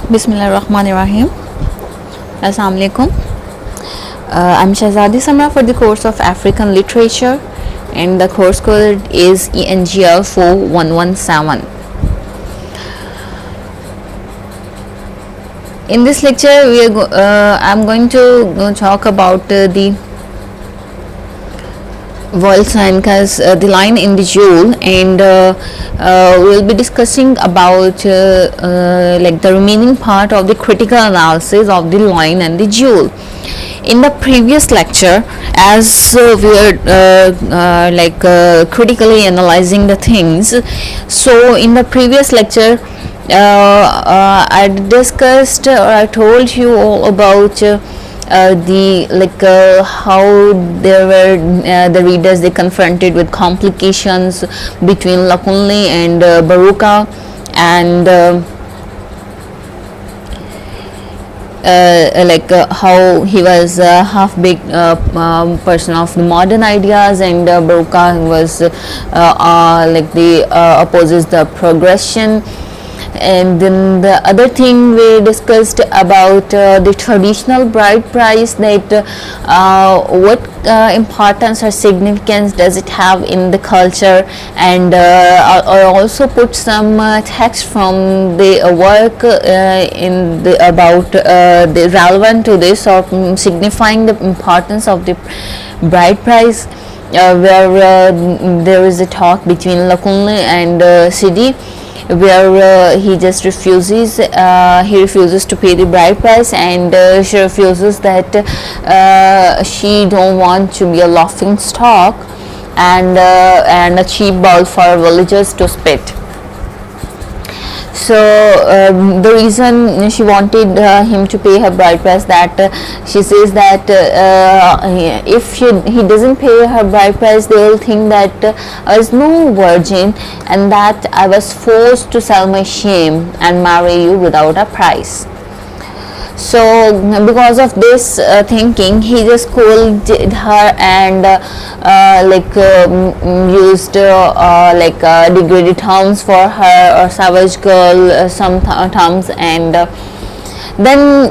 Bismillahirrahmanirrahim. Assalamu alaikum. I'm Shahzadi Samra for the course of African Literature, and the course code is ENGL 4117. In this lecture, I'm going to talk about the vowel sign, because the line in the jewel, and we'll be discussing about like the remaining part of the critical analysis of the line and the jewel. In the previous lecture, as we are critically analyzing the things, so in the previous lecture I discussed, or I told you all about how there were the readers, they confronted with complications between Lakunli and Baruka, and how he was half big person of the modern ideas, and Baruka was opposes the progression. And then the other thing we discussed about the traditional bride price, that what importance or significance does it have in the culture, and I also put some text from the work in the about the relevant to this, or signifying the importance of the bride price, where there is a talk between Lakunli and Sidi, where he just refuses to pay the bride price, and she refuses that she don't want to be a laughing stock and a cheap bowl for villagers to spit. So the reason she wanted him to pay her bride price, that she says that if he doesn't pay her bride price, they will think that I was no virgin, and that I was forced to sell my shame and marry you without a price. So because of this thinking, he just scolded her and used degraded terms for her, or savage girl, some terms, and then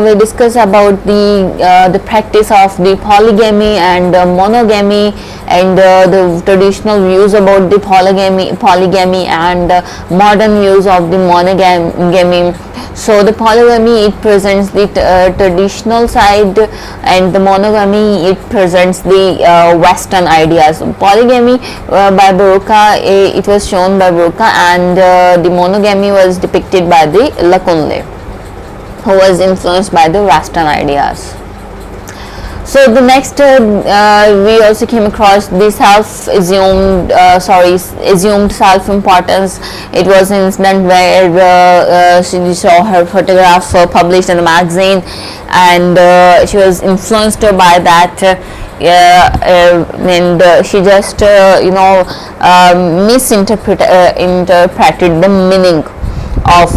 we discuss about the practice of the polygamy and monogamy, and the traditional views about the polygamy and modern views of the monogamy. So the polygamy, it presents the traditional side, and the monogamy, it presents the Western ideas. Polygamy by Baruka, it was shown by Baruka, and the monogamy was depicted by the Lakunle, who was influenced by the Western ideas. So the next we also came across the assumed self-importance. It was an incident where she saw her photograph published in a magazine, and she was influenced by that, and she just interpreted the meaning of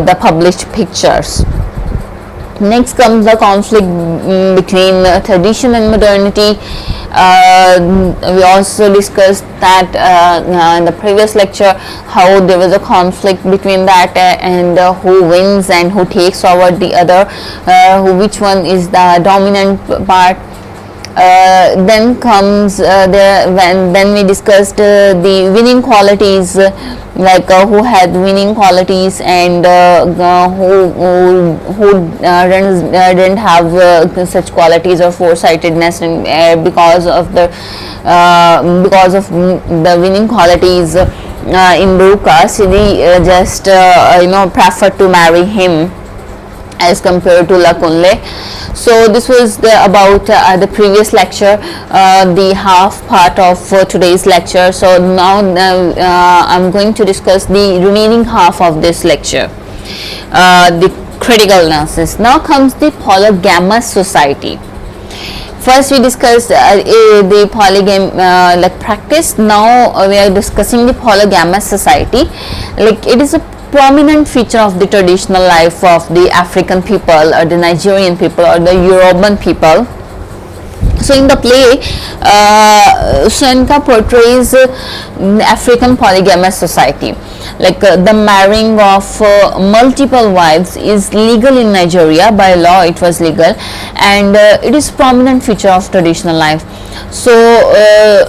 the published pictures. Next comes the conflict between tradition and modernity. We also discussed that in the previous lecture, how there was a conflict between that, and who wins and who takes over the other, which one is the dominant part. Then comes then we discussed the winning qualities, who had winning qualities, and who didn't have such qualities or foresightedness, and because of the winning qualities in Baruka, Sidi just preferred to marry him as compared to Lakunle. So this was about the previous lecture, the half part of today's lecture. So now I'm going to discuss the remaining half of this lecture, the critical analysis. Now comes the Polygamous Society. First we discussed the polygamy practice. Now we are discussing the Polygamous Society. It is a prominent feature of the traditional life of the African people, or the Nigerian people, or the Yoruban people. So in the play, Shenka portrays African polygamous society. Like the marrying of multiple wives is legal in Nigeria. By law it was legal, and it is prominent feature of traditional life. So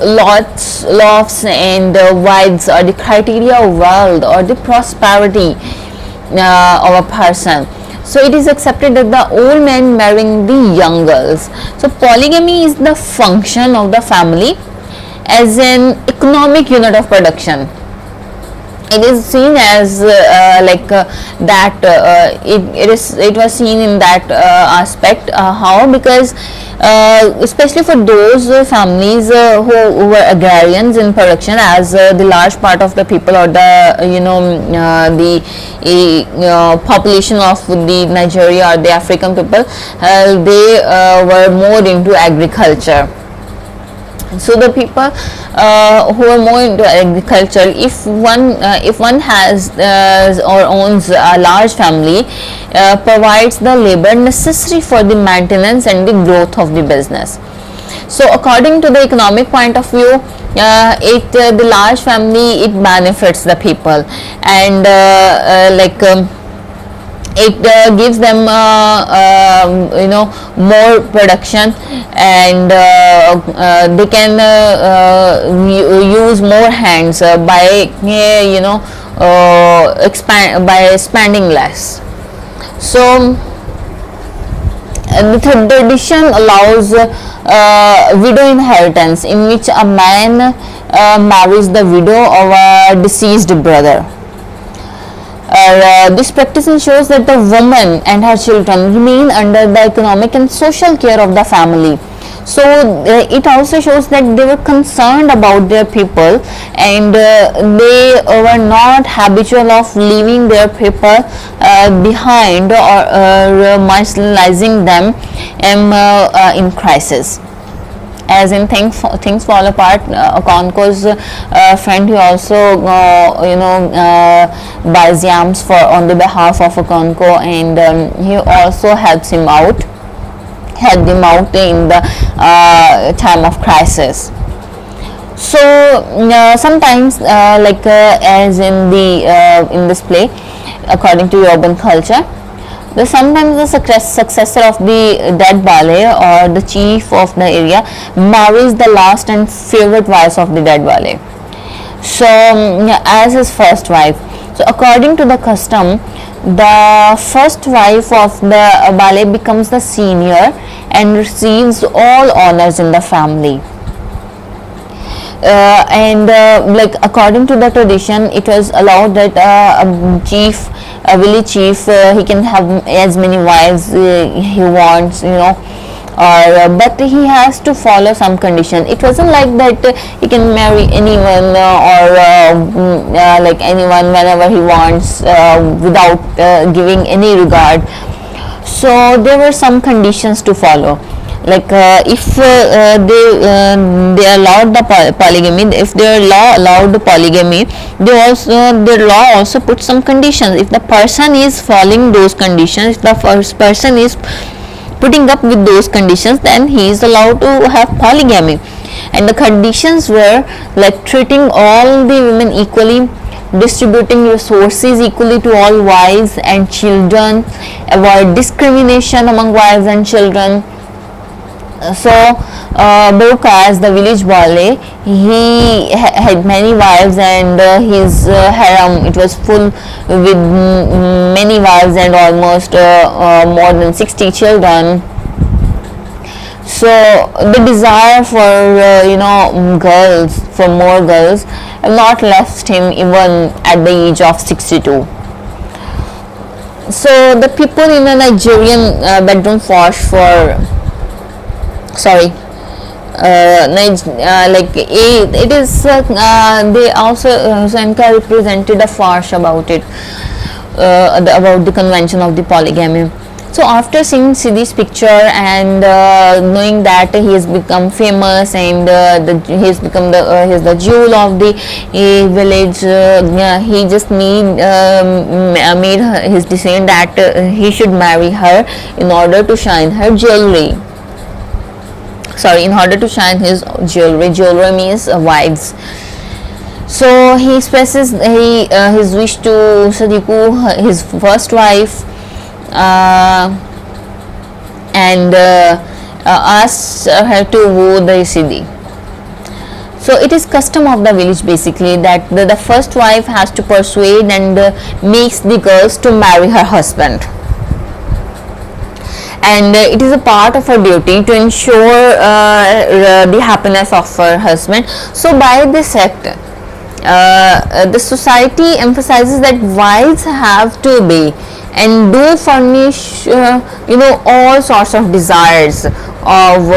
lots and wives are the criteria of wealth or the prosperity of a person. So it is accepted that the old men marrying the young girls. So polygamy is the function of the family as an economic unit of production. It is seen as it was seen in that aspect. How? Because especially for those families who were agrarians in production, as the large part of the people, or the population of the Nigeria or the African people, they were more into agriculture. So the people who are more into agriculture, if one has or owns a large family, provides the labor necessary for the maintenance and the growth of the business. So according to the economic point of view, the large family, it benefits the people, and it gives them more production, and they can use more hands by expanding less. So the tradition allows widow inheritance, in which a man marries the widow of a deceased brother. This practice ensures that the woman and her children remain under the economic and social care of the family. So it also shows that they were concerned about their people, and they were not habitual of leaving their people behind, or marginalizing them in crisis. As in things fall apart, Okonko's friend, he also buys yams on the behalf of Okonko, and he also helped him out in the time of crisis. So sometimes as in this play, according to urban culture, sometimes the successor of the dead Bale, or the chief of the area, marries the last and favorite wife of the dead Bale, so as his first wife. So according to the custom, the first wife of the Bale becomes the senior and receives all honors in the family. According to the tradition, it was allowed that a village chief, he can have as many wives he wants, but he has to follow some condition. It wasn't like that he can marry anyone anyone whenever he wants without giving any regard. So there were some conditions to follow. If they allowed the polygamy, if their law allowed the polygamy, their law also put some conditions. If the person is following those conditions, if the first person is putting up with those conditions, then he is allowed to have polygamy. And the conditions were like treating all the women equally, distributing resources equally to all wives and children, avoid discrimination among wives and children. So Bokas, the village Bale, he had many wives, and his harem, it was full with many wives and almost more than 60 children. So the desire for more girls have not left him even at the age of 62. So the people in a Nigerian bedroom fought for it is they also Senka represented a farce about it, about the convention of the polygamy. So after seeing Siddhi's picture and knowing that he has become famous, and he has become he's the jewel of the village, he just made his decision that he should marry her in order to shine her jewelry. in order to shine his jewelry. Jewelry means wives. So he expresses his wish to Sadiku, his first wife, and asks her to woo the Siddhi. So it is custom of the village basically that the first wife has to persuade and makes the girls to marry her husband. And it is a part of her duty to ensure the happiness of her husband. So by this act, the society emphasizes that wives have to obey and do furnish all sorts of desires of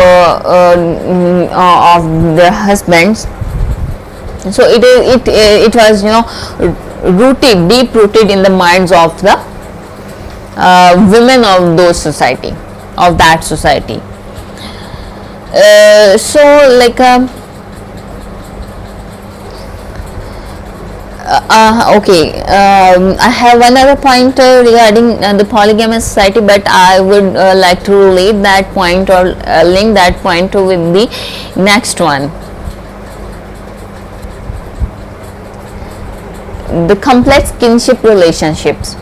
their husbands. So it was deep rooted in the minds of the women of that society. I have one other point regarding the Polygamous Society, but I would like to relate that point or link that point with the next one. The complex kinship relationships.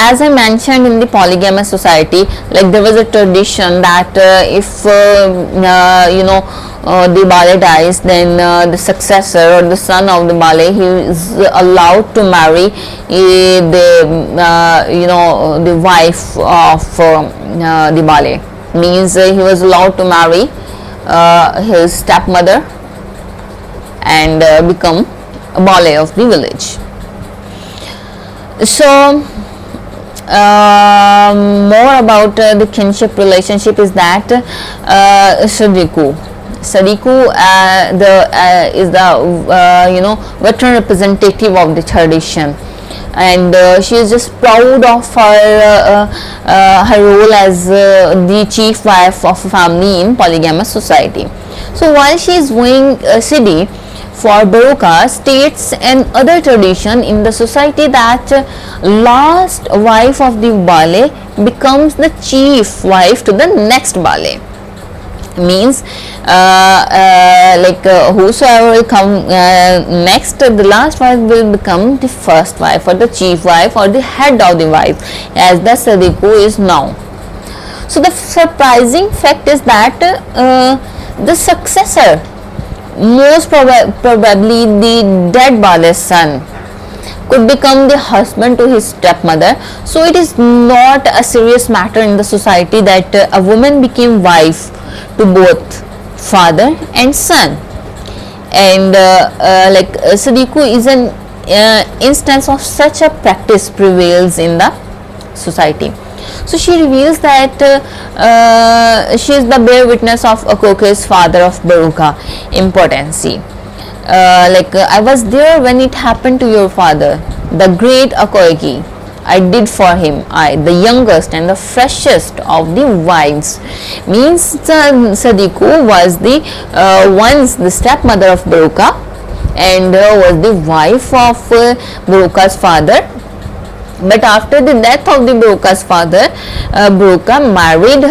As I mentioned, in the Polygamous Society, there was a tradition that if the Bale dies, then the successor or the son of the Bale, he is allowed to marry the wife of the Bale. Means he was allowed to marry his stepmother and become a Bale of the village. So more about the kinship relationship is that Sadiku is the veteran representative of the tradition, and she is just proud of her role as the chief wife of a family in Polygamous Society. So while she is wooing Siddhi for Baruka, states and other tradition in the society that last wife of the Bale becomes the chief wife to the next Bale. Means whosoever will come next, the last wife will become the first wife or the chief wife or the head of the wife, as the Sadiku is now. So the surprising fact is that the successor, most probably the dead Bale's son, could become the husband to his stepmother. So it is not a serious matter in the society that a woman became wife to both father and son. And Sadiku is an instance of such a practice prevails in the society. So she reveals that she is the bear witness of Akoke's father of Baruka impotency. I was there when it happened to your father, the great Akoki. I did for him, the youngest and the freshest of the wives. Means Sadiku was the once the stepmother of Baruka and was the wife of Baruka's father. But after the death of the Baruka's father, Baruka married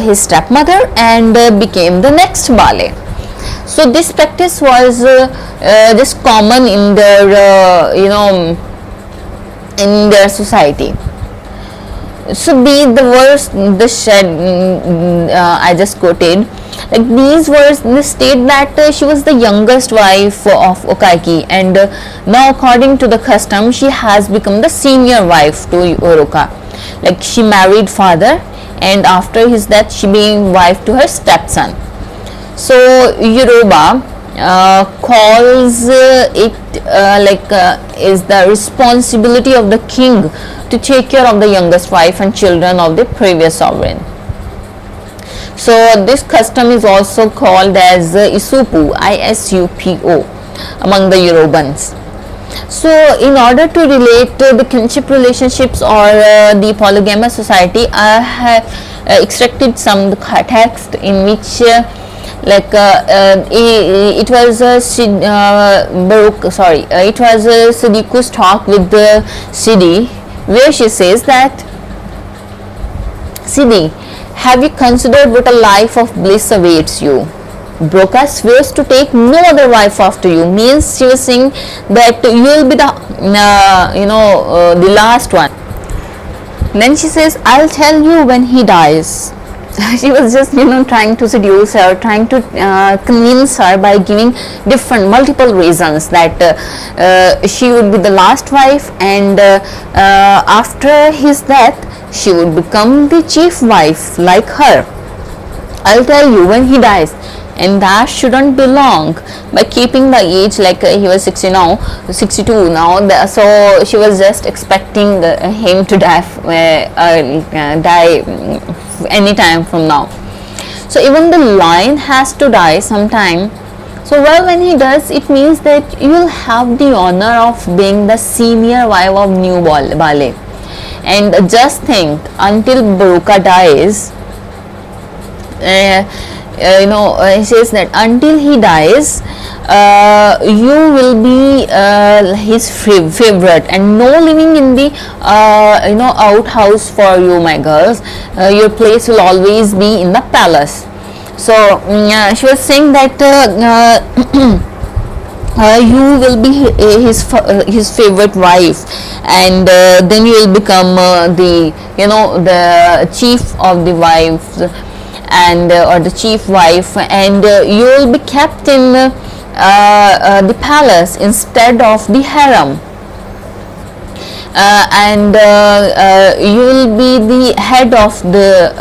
his stepmother and became the next Bale. So this practice was just common in their in their society. So the verse I just quoted, these words state that she was the youngest wife of Okaiki, and now according to the custom she has become the senior wife to Oroka. She married father, and after his death she became wife to her stepson. So Yoruba calls it is the responsibility of the king to take care of the youngest wife and children of the previous sovereign. So this custom is also called as Isupu, ISUPO, among the Yorubans. So in order to relate the kinship relationships or the Polygamous Society, I have extracted some text in which it was Sidiku's talk with the Siddhi, where she says that Siddhi, have you considered what a life of bliss awaits you? Broca swears to take no other wife after you, means she was saying that you will be the the last one. Then she says, I'll tell you when he dies. She was just trying to seduce her, trying to convince her by giving different multiple reasons that she would be the last wife, and after his death she would become the chief wife like her. I'll tell you when he dies, and that shouldn't be long. By keeping the age, like he was 62 now, so she was just expecting him to die anytime from now. So even the lion has to die sometime. So well, when he does, it means that you will have the honor of being the senior wife of new Bale. And just think, until Broca dies, he says that until he dies, you will be his favorite, and no living in the outhouse for you, my girls. Your place will always be in the palace. So she was saying that you will be his favorite wife, and then you will become the chief of the wives, and or the chief wife, and you will be kept in the palace instead of the harem, and you will be the head of the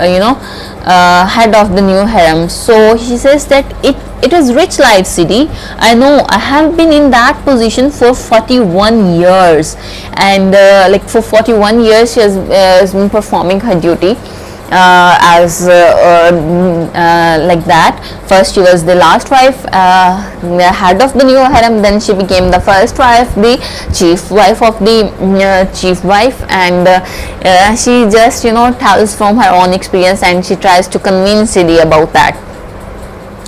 head of the new harem. So he says that it is rich life, Siddhi. I know, I have been in that position for 41 years, and like for 41 years she has been performing her duty as like that. First she was the last wife, the head of the new harem, then she became the first wife, the chief wife of the chief wife, and she just tells from her own experience, and she tries to convince Siddhi about that.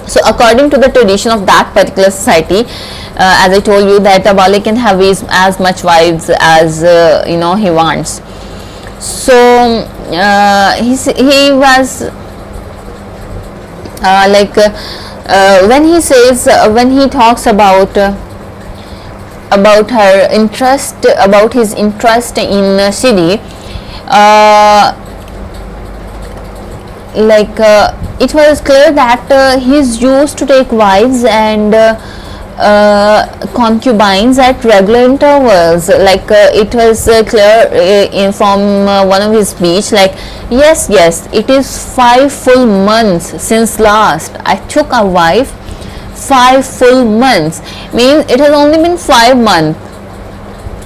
So according to the tradition of that particular society, as I told you, that a Bale can have as much wives as he wants. So he was when he says, when he talks about her interest, about his interest in Siddhi, it was clear that he used to take wives and concubines at regular intervals. It was clear from one of his speech, like, yes, it is 5 full months since last I took a wife. 5 full months means it has only been 5 months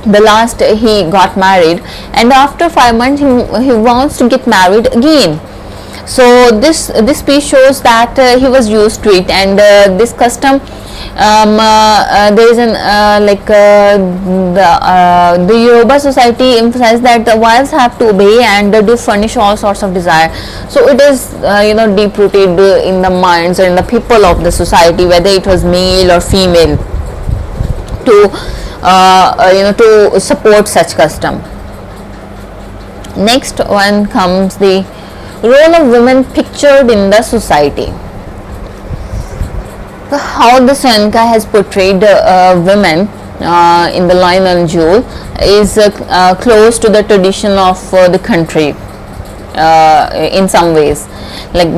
the last he got married, and after 5 months he wants to get married again. So this speech shows that he was used to it, and this custom, there is an the Yoruba society emphasizes that the wives have to obey and do furnish all sorts of desire. So it is deep rooted in the minds or in the people of the society, whether it was male or female, to to support such custom. Next one comes the role of women pictured in the society. So how the Sanka has portrayed women in the Lion and Jewel is close to the tradition of the country in some ways. Like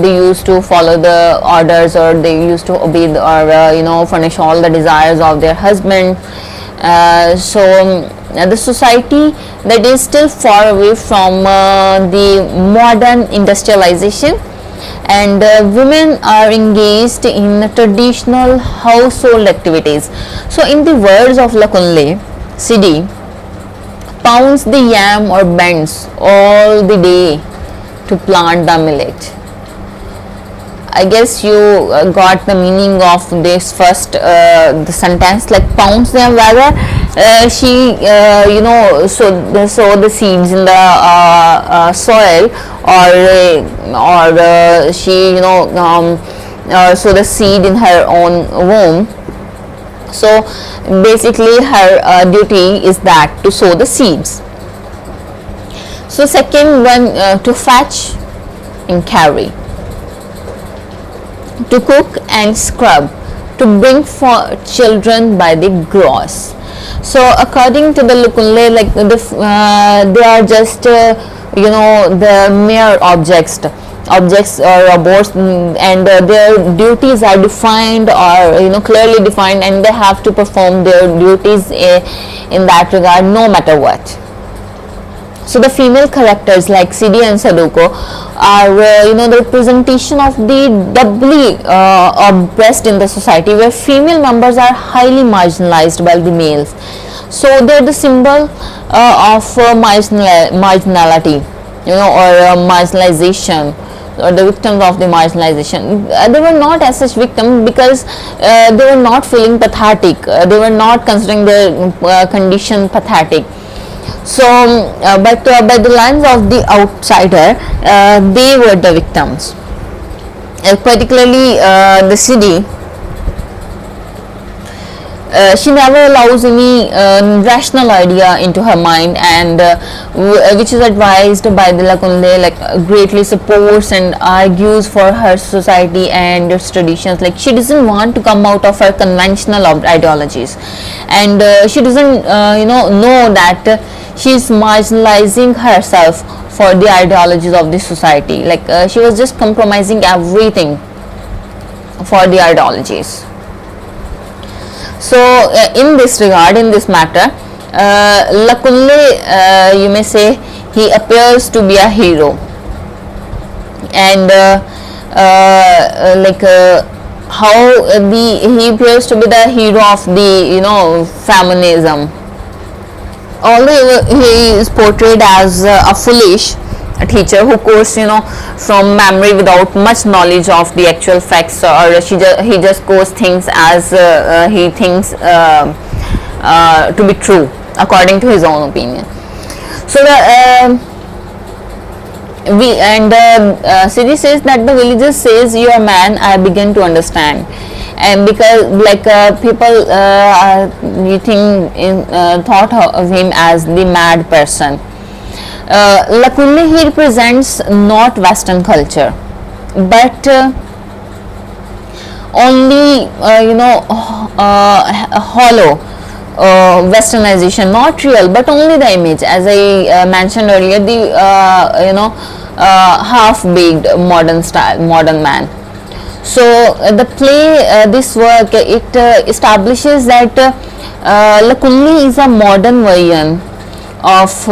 they used to follow the orders, or they used to obey or furnish all the desires of their husband. So the society that is still far away from the modern industrialization, and women are engaged in traditional household activities. So in the words of Lakunle, Siddhi pounds the yam or bends all the day to plant the millet. I guess you got the meaning of this first the sentence, like pounds them, whether she sow the seeds in the soil, or she sow the seed in her own womb. So basically her duty is that to sow the seeds. So second one, to fetch and carry, to cook and scrub, to bring for children by the gross. So according to the Lukunle, like they are just the mere objects or robots, and their duties are defined or clearly defined, and they have to perform their duties in that regard no matter what. So the female characters like Sidi and Saduko are the representation of the doubly oppressed in the society, where female members are highly marginalized by the males. So they are the symbol of marginality, or marginalization, or the victims of the marginalization. They were not as such victims because they were not feeling pathetic. They were not considering their condition pathetic. So, but by the lens of the outsider, they were the victims. Particularly the Sidi, she never allows any rational idea into her mind, and which is advised by the Lakunle, like greatly supports and argues for her society and its traditions. Like she doesn't want to come out of her conventional ideologies, and she doesn't know that she's marginalizing herself for the ideologies of the society. Like she was just compromising everything for the ideologies. So in this regard, in this matter, Lakunle, you may say, he appears to be a hero, and how he appears to be the hero of the feminism. Although he is portrayed as a foolish teacher who quotes from memory without much knowledge of the actual facts, or he just quotes things as he thinks to be true according to his own opinion. So Sidi says that the villagers says, "You are man, I begin to understand." And because people thought of him as the mad person. Lakunle, he represents not Western culture, but only hollow Westernization, not real, but only the image. As I mentioned earlier, the half-baked modern man. So the play, this work, it establishes that Lakunle is a modern version of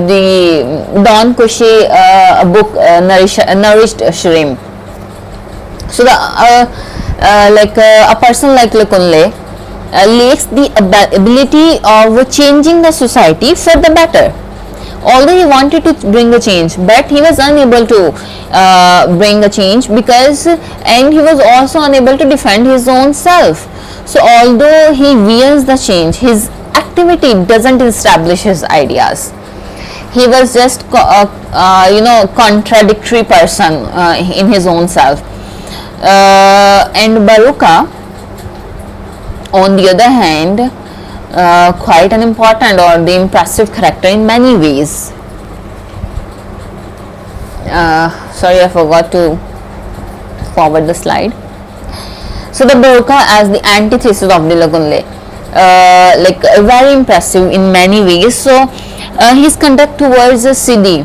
the Don Quixote book Nourished Shrimp. So a person like Lakunle lacks the ability of changing the society for the better. Although he wanted to bring a change, but he was unable to bring a change and he was also unable to defend his own self. So although he veers the change, his activity doesn't establish his ideas. He was just contradictory person in his own self. And Baruka, on the other hand, quite an important or the impressive character in many ways. Sorry, I forgot to forward the slide. So the Baruka as the antithesis of the Lakunle, very impressive in many ways. So his conduct towards Sidi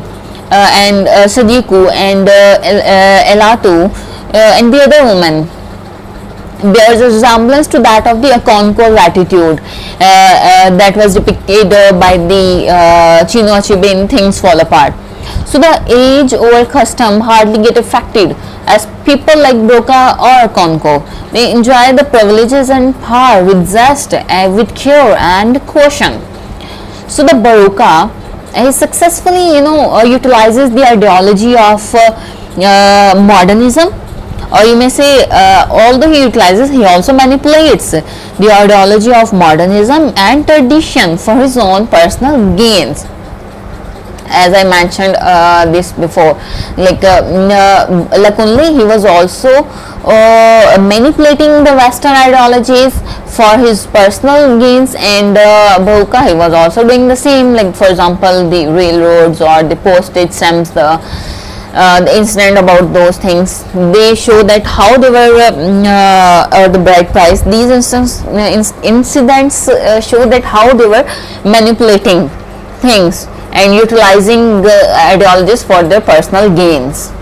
and Sadiku and Elatu and the other woman bears a resemblance to that of the Akonko attitude that was depicted by the Chino Achebe in Things Fall Apart. So the age over custom hardly get affected, as people like Broca or Akonko, they enjoy the privileges and power with zest, with care and caution. So the Baruka, he successfully utilizes the ideology of modernism, or you may say, although he utilizes, he also manipulates the ideology of modernism and tradition for his own personal gains. As I mentioned this before, Lakunle, he was also manipulating the Western ideologies for his personal gains, and Baruka, he was also doing the same, like for example the railroads or the postage stamps, the incident about those things. They show that how they were the bride price. These incidents show that how they were manipulating things and utilizing the ideologies for their personal gains.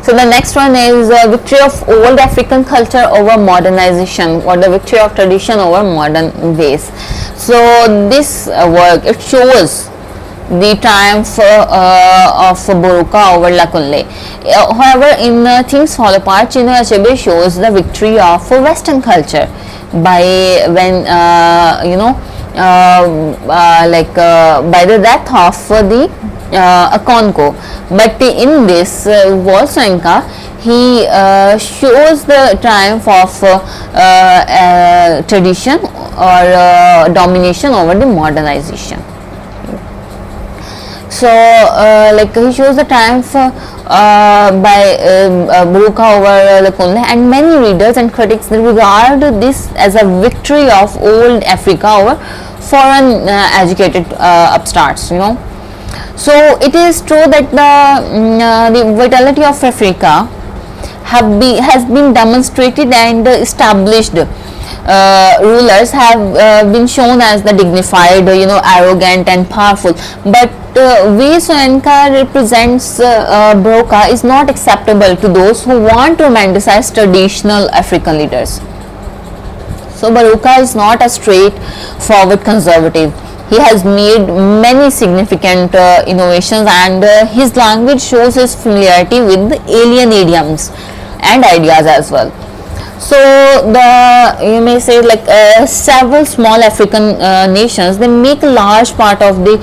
So the next one is victory of old African culture over modernization, or the victory of tradition over modern ways. So this work, it shows the triumph of Boruca over Lakunle. However, in Things Fall Apart, Chinua Achebe shows the victory of Western culture by when by the death of the Akonko. But in this Volsoenka, he shows the triumph of tradition or domination over the modernization. So he shows the triumph by Boruca over Lakunle, and many readers and critics regard this as a victory of old Africa over foreign educated upstarts, So it is true that the vitality of Africa has been demonstrated, and established rulers have been shown as the dignified, arrogant and powerful. But way Soenka represents Boruca is not acceptable to those who want to romanticize traditional African leaders. So Boruca is not a straightforward conservative. He has made many significant innovations, and his language shows his familiarity with the alien idioms and ideas as well. So you may say several small African nations, they make a large part of the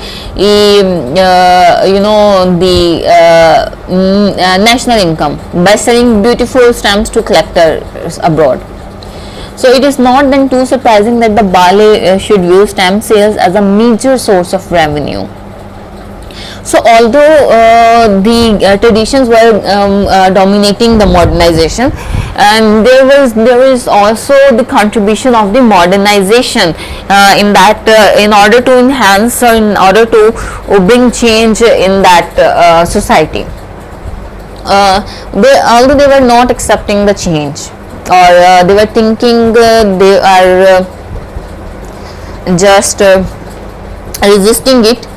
national income by selling beautiful stamps to collectors abroad. So it is not then too surprising that the Bale should use stamp sales as a major source of revenue. So although the traditions were dominating the modernization, and there is also the contribution of the modernization in that in order to enhance or in order to bring change in that society. Although they were not accepting the change, or they were thinking they are just resisting it,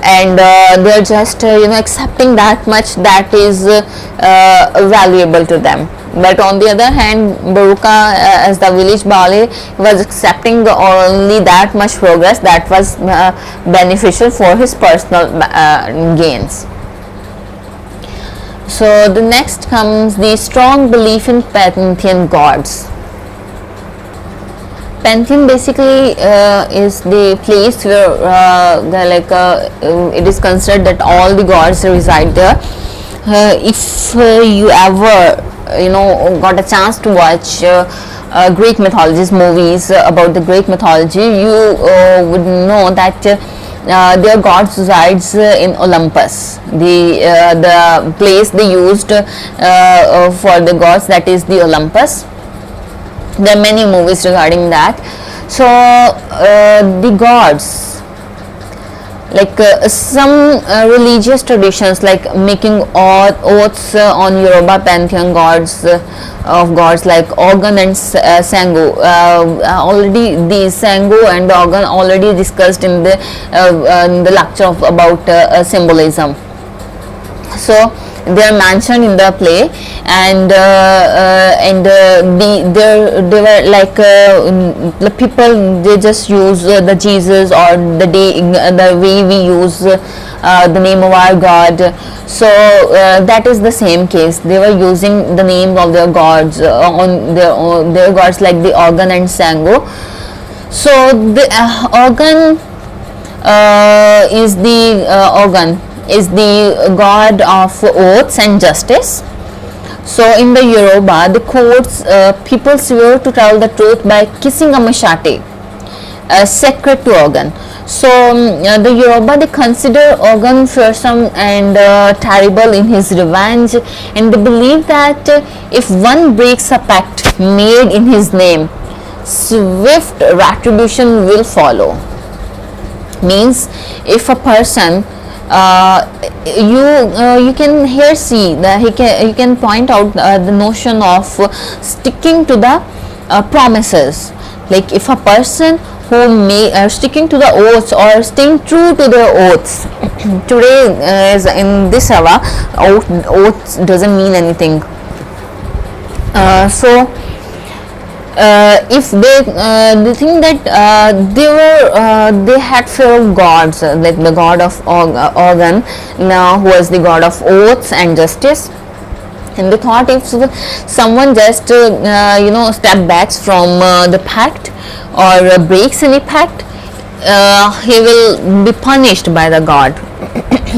and they are just accepting that much that is valuable to them. But on the other hand, Boruca as the village Bale was accepting only that much progress that was beneficial for his personal gains. So the next comes the strong belief in Pantheon gods. Pantheon basically is the place where it is considered that all the gods reside there. If you ever got a chance to watch Greek mythologies movies about the Greek mythology, you would know that their gods resides in Olympus, the place they used for the gods, that is the Olympus. There are many movies regarding that. So the gods, some religious traditions like making oaths on Yoruba pantheon gods of gods like Ogun and Sango. Already these Sango and Ogun already discussed in the lecture about symbolism. So they are mentioned in the play, and they were the people, they just use the Jesus or the way we use the name of our God. So that is the same case. They were using the name of their gods on their gods like the Ogun and Sango. So the Ogun is the god of oaths and justice. So in the Yoruba, the courts, people swear to tell the truth by kissing a machete, sacred to Ogun. So the Yoruba, they consider Ogun fearsome and terrible in his revenge, and they believe that if one breaks a pact made in his name, swift retribution will follow. Means if a person you can here see that he can point out the notion of sticking to the promises. Like if a person who may sticking to the oaths or staying true to their oaths. Today is in this era, oaths doesn't mean anything. So if they think that they had fear of gods, like the god of Organ, now who was the god of oaths and justice, and they thought if someone just step back from the pact or breaks any pact, he will be punished by the god.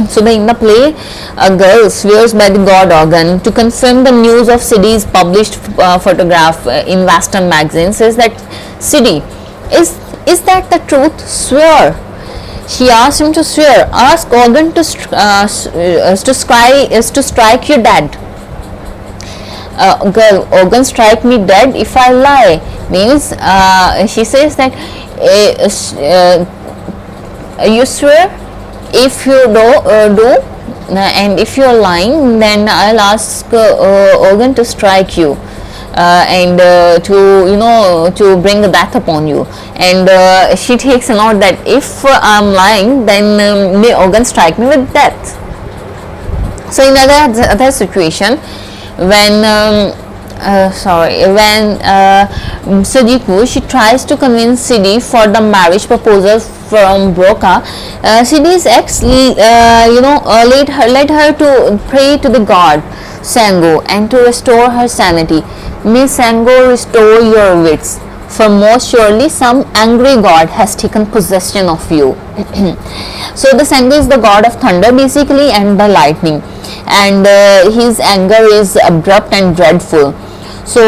So in the play, a girl swears by the god Organ to confirm the news of Siddhi's published photograph in Western magazine. Says that, Siddhi, is that the truth? Swear. She asked him to swear. Ask Organ to strike you dead. Girl, Organ strike me dead if I lie. Means she says that you swear. If you do and if you're lying, then I'll ask Organ to strike you and to bring the death upon you. And she takes a note that if I'm lying, then may Organ strike me with death. So in other situation, when Siddhi, she tries to convince Siddhi for the marriage proposal from Broca. Siddhi's ex led her to pray to the god Sango and to restore her sanity. May Sango restore your wits, for most surely some angry god has taken possession of you. So the Sango is the god of thunder basically and the lightning, and his anger is abrupt and dreadful. So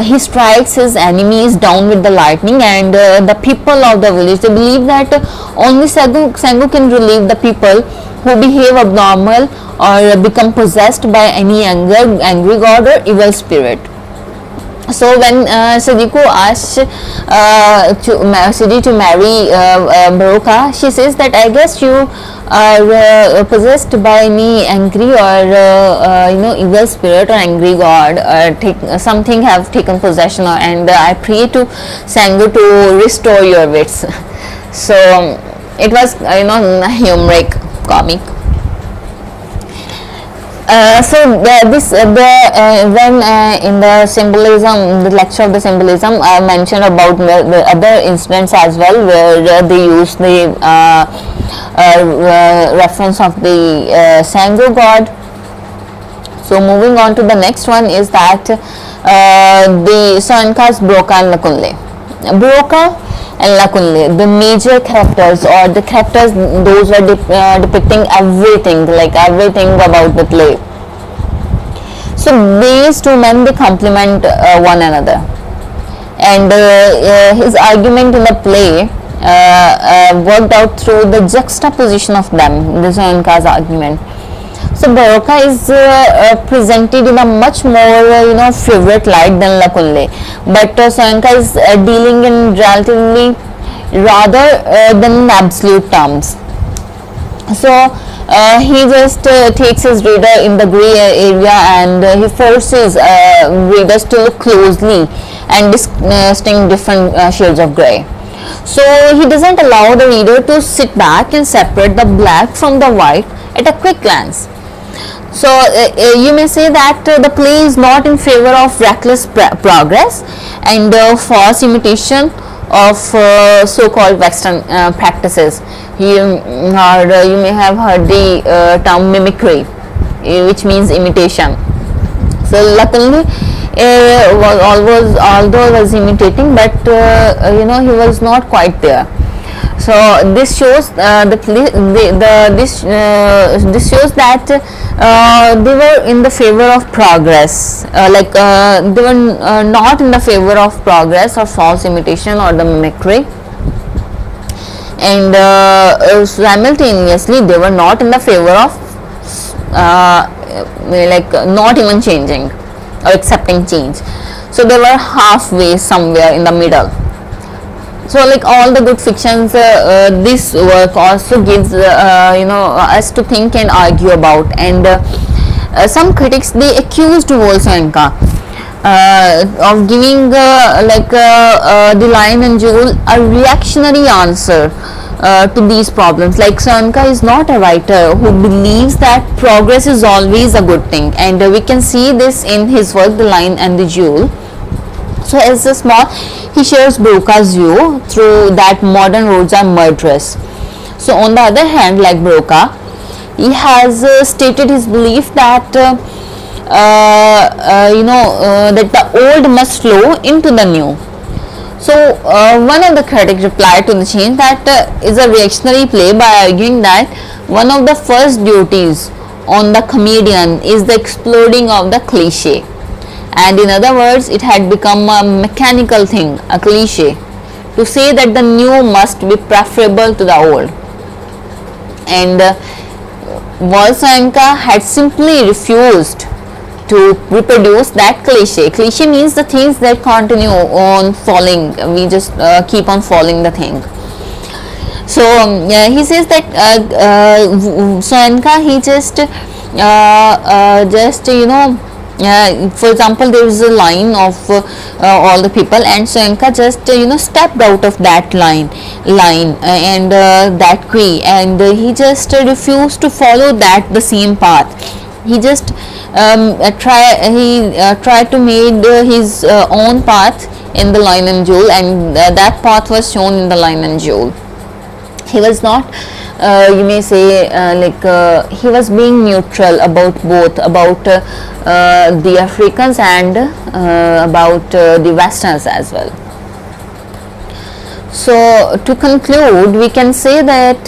he strikes his enemies down with the lightning, and the people of the village, they believe that only Sango can relieve the people who behave abnormal or become possessed by any angry god or evil spirit. So when Siddhi asks Siddhi to marry Broca, she says that, I guess you are possessed by any angry or evil spirit or angry god, or something have taken possession, and I pray to Sango to restore your wits. So it was humoric, comic. When in the symbolism, the lecture of the symbolism, I mentioned about the other incidents as well, where they use the reference of the Sango god. So moving on to the next one is that the Soinkas Broca and Lakunle. Broca and Lakunle, the major characters, or the characters, those were depicting everything, like everything about the play. So these two men, they complement one another, and his argument in the play worked out through the juxtaposition of them, the Soinka's argument. So Broca is presented in a much more favorite light than Lakunle, but Soinka is dealing in relatively rather than in absolute terms. So he just takes his reader in the grey area, and he forces readers to look closely and distinguish different shades of grey. So he doesn't allow the reader to sit back and separate the black from the white at a quick glance. So you may say that the play is not in favor of reckless progress and false imitation of so-called Western practices. You may have heard the term mimicry, which means imitation. So Lakunle although was imitating, but he was not quite there. So this shows this shows that they were in the favor of progress, they were not in the favor of progress or false imitation or the mimicry, and simultaneously they were not in the favor of not even changing or accepting change. So they were halfway somewhere in the middle. So like all the good fictions, this work also gives us to think and argue about. And some critics, they accused Volsenka of giving the Lion and Jewel a reactionary answer to these problems. Like Soyinka is not a writer who believes that progress is always a good thing, and we can see this in his work The Lion and the Jewel. So as a small, he shares Broca's view through that modern roads are murderous. So on the other hand, like Broca, he has stated his belief that that the old must flow into the new. So one of the critics replied to the change that is a reactionary play by arguing that one of the first duties on the comedian is the exploding of the cliche. And in other words, it had become a mechanical thing, a cliche, to say that the new must be preferable to the old. And Volsenka had simply refused to reproduce that cliche. Cliche means the things that continue on falling. We just keep on falling the thing. So he says that Soyinka, he for example, there is a line of all the people, and Soyinka just stepped out of that line and that tree, and he just refused to follow the same path. He just tried to make his own path in The Lion and Jewel, and that path was shown in The Lion and Jewel. He was not, you may say, he was being neutral about both, about the Africans and about the Westerns as well. So to conclude, we can say that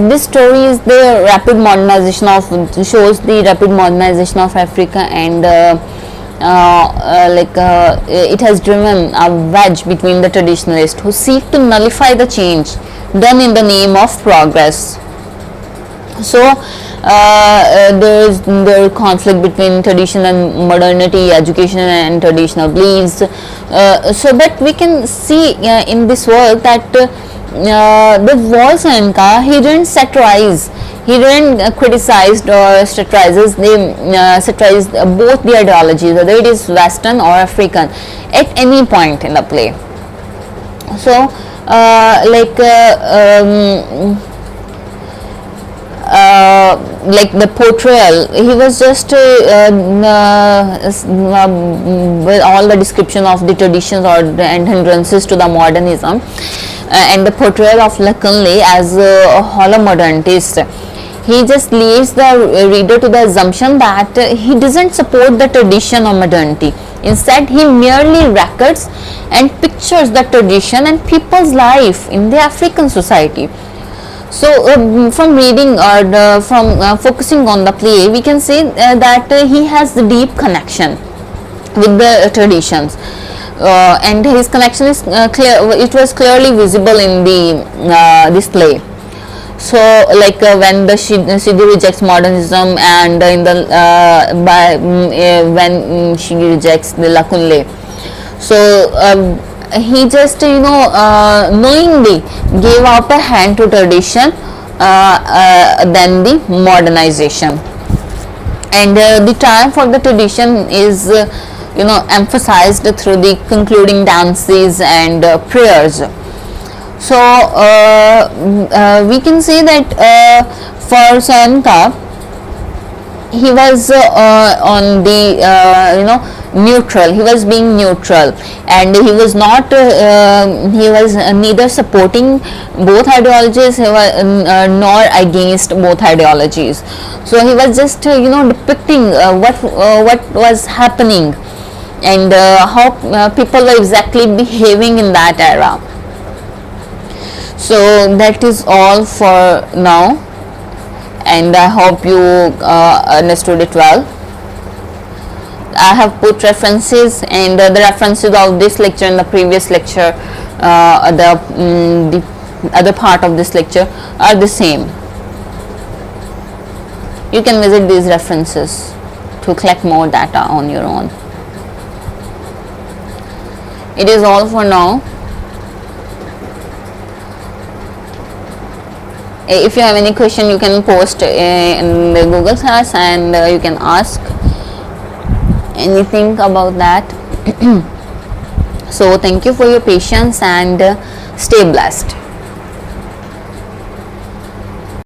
this story is the rapid modernization of, shows the rapid modernization of Africa, and it has driven a wedge between the traditionalists who seek to nullify the change done in the name of progress. So there is conflict between tradition and modernity, education and traditional beliefs. But we can see in this work that the Volsenka, he didn't satirize, he didn't criticize or satirizes. They satirized both the ideologies, whether it is Western or African, at any point in the play. So like the portrayal, he was just with all the description of the traditions and hindrances to the modernism, and the portrayal of Lacanle as a hollow modernist. He just leads the reader to the assumption that he doesn't support the tradition of modernity. Instead, he merely records and pictures the tradition and people's life in the African society. So from reading or from focusing on the play, we can say that he has the deep connection with the traditions, and his connection is clear. It was clearly visible in the this play. So when the Sidi rejects modernism, and in the when she rejects the Lacanle, so he just knowingly gave up a hand to tradition than the modernization, and the triumph of the tradition is emphasized through the concluding dances and prayers. So we can say that for Soyinka, he was on the neutral. He was being neutral, and he was not. He was neither supporting both ideologies nor against both ideologies. So he was just depicting what was happening, and how people were exactly behaving in that era. So that is all for now, and I hope you understood it well. I have put references, and the references of this lecture and the previous lecture, the other part of this lecture, are the same. You can visit these references to collect more data on your own. it is all for now. If you have any question, you can post in the Google search, and you can ask anything about that. So thank you for your patience, and stay blessed.